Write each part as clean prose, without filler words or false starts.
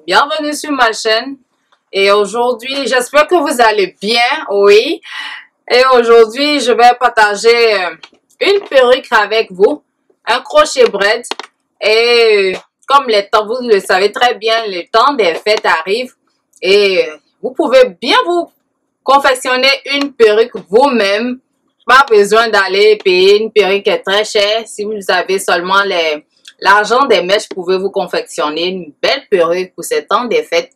bienvenue sur ma chaîne. Et aujourd'hui, j'espère que vous allez bien, oui. Et aujourd'hui, je vais partager une perruque avec vous, un crochet braid. Et comme les temps, vous le savez très bien, le temps des fêtes arrive. Et vous pouvez bien vous confectionner une perruque vous-même. Pas besoin d'aller payer une perruque qui est très chère. Si vous avez seulement l'argent des mèches, vous pouvez vous confectionner une belle perruque pour ces temps des fêtes.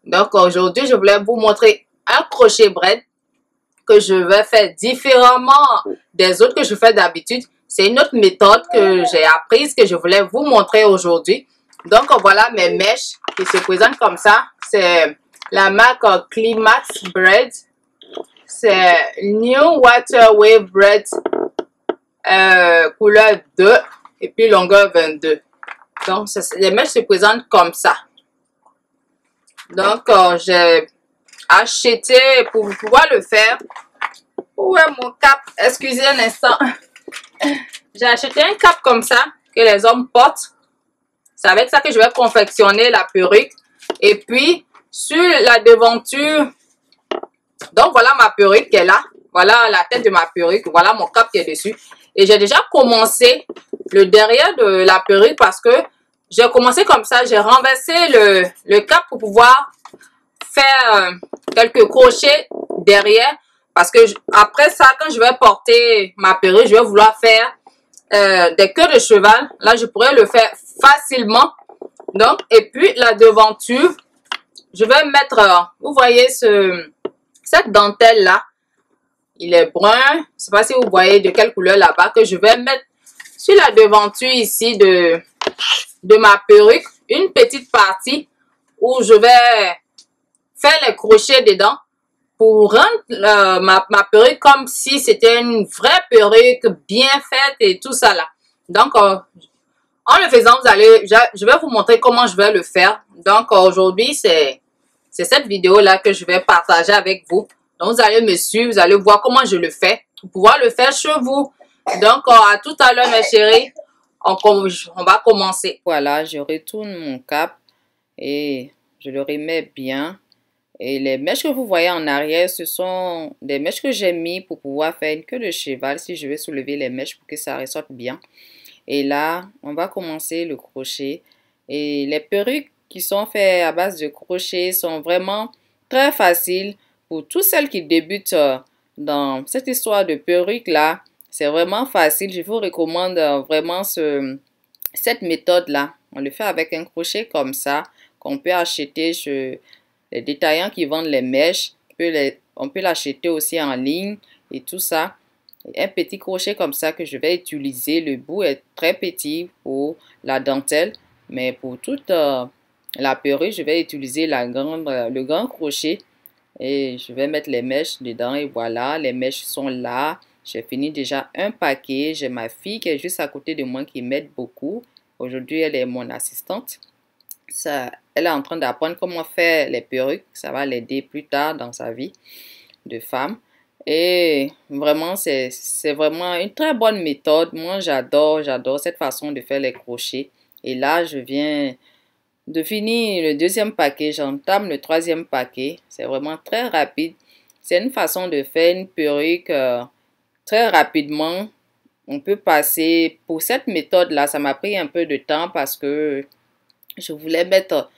Donc aujourd'hui, je voulais vous montrer un crochet braid que je vais faire différemment des autres que je fais d'habitude. C'est une autre méthode que j'ai apprise que je voulais vous montrer aujourd'hui. Donc voilà mes mèches qui se présentent comme ça. C'est la marque Climax Braid. C'est New Water Wave Braid couleur 2 et puis longueur 22. Donc les mèches se présentent comme ça. Donc j'ai acheté pour pouvoir le faire. Où est mon cap? Excusez un instant. J'ai acheté un cap comme ça que les hommes portent. C'est avec ça que je vais confectionner la perruque. Et puis sur la devanture, donc voilà ma perruque qui est là. Voilà la tête de ma perruque. Voilà mon cap qui est dessus. Et j'ai déjà commencé le derrière de la perruque parce que j'ai commencé comme ça. J'ai renversé le cap pour pouvoir faire quelques crochets derrière. Parce que après ça, quand je vais porter ma perruque, je vais vouloir faire des queues de cheval. Là, je pourrais le faire facilement. Donc, et puis la devanture, je vais mettre, vous voyez cette dentelle là. Il est brun. Je ne sais pas si vous voyez de quelle couleur là-bas que je vais mettre sur la devanture ici de ma perruque. Une petite partie où je vais faire les crochets dedans pour rendre ma perruque comme si c'était une vraie perruque bien faite et tout ça là. Donc, en le faisant, je vais vous montrer comment je vais le faire. Donc, aujourd'hui, c'est cette vidéo là que je vais partager avec vous. Donc, vous allez me suivre, vous allez voir comment je le fais pour pouvoir le faire chez vous. Donc, à tout à l'heure, mes chéris. On va commencer. Voilà, je retourne mon cap et je le remets bien. Et les mèches que vous voyez en arrière, ce sont des mèches que j'ai mis pour pouvoir faire une queue de cheval si je veux soulever les mèches pour que ça ressorte bien. Et là, on va commencer le crochet. Et les perruques qui sont faites à base de crochet sont vraiment très faciles pour toutes celles qui débutent dans cette histoire de perruque là. C'est vraiment facile. Je vous recommande vraiment cette méthode là. On le fait avec un crochet comme ça qu'on peut acheter chez les détaillants qui vendent les mèches. On peut l'acheter aussi en ligne et tout ça. Un petit crochet comme ça que je vais utiliser. Le bout est très petit pour la dentelle. Mais pour toute la perruque, je vais utiliser le grand crochet. Et je vais mettre les mèches dedans. Et voilà, les mèches sont là. J'ai fini déjà un paquet. J'ai ma fille qui est juste à côté de moi qui m'aide beaucoup. Aujourd'hui, elle est mon assistante. Elle est en train d'apprendre comment faire les perruques. Ça va l'aider plus tard dans sa vie de femme. Et vraiment, c'est vraiment une très bonne méthode. Moi, j'adore cette façon de faire les crochets. Et là, je viens de finir le deuxième paquet. J'entame le troisième paquet. C'est vraiment très rapide. C'est une façon de faire une perruque très rapidement. On peut passer pour cette méthode-là. Ça m'a pris un peu de temps parce que je voulais mettre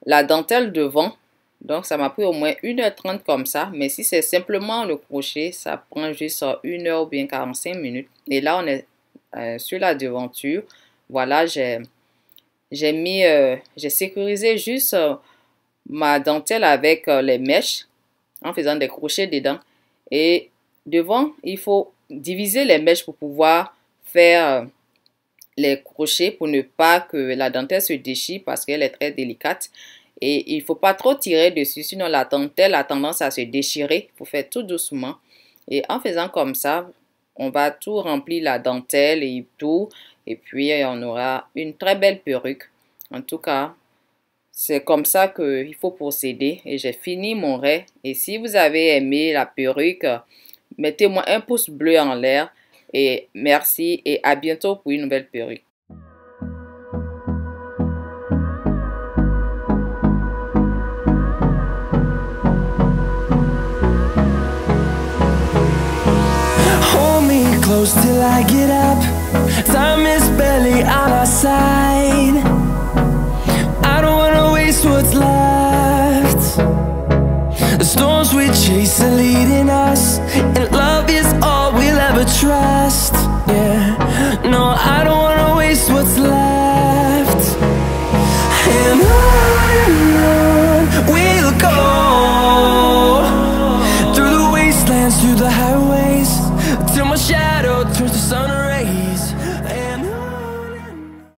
la dentelle devant. Donc, ça m'a pris au moins 1h30 comme ça. Mais si c'est simplement le crochet, ça prend juste 1h ou bien 45 minutes. Et là, on est sur la devanture. Voilà, j'ai sécurisé juste ma dentelle avec les mèches en faisant des crochets dedans. Et devant, il faut diviser les mèches pour pouvoir faire les crochets pour ne pas que la dentelle se déchire parce qu'elle est très délicate. Et il ne faut pas trop tirer dessus, sinon la dentelle a tendance à se déchirer. Il faut faire tout doucement. Et en faisant comme ça, on va tout remplir la dentelle et tout. Et puis, on aura une très belle perruque. En tout cas, c'est comme ça qu'il faut procéder. Et j'ai fini mon raid. Et si vous avez aimé la perruque, mettez-moi un pouce bleu en l'air. Et merci et à bientôt pour une nouvelle perruque. close till I get up. Time is barely on our side. I don't wanna waste what's left. The storms we chase are leading us, and love is all we'll ever trust. Yeah, no, I don't wanna waste what's left. And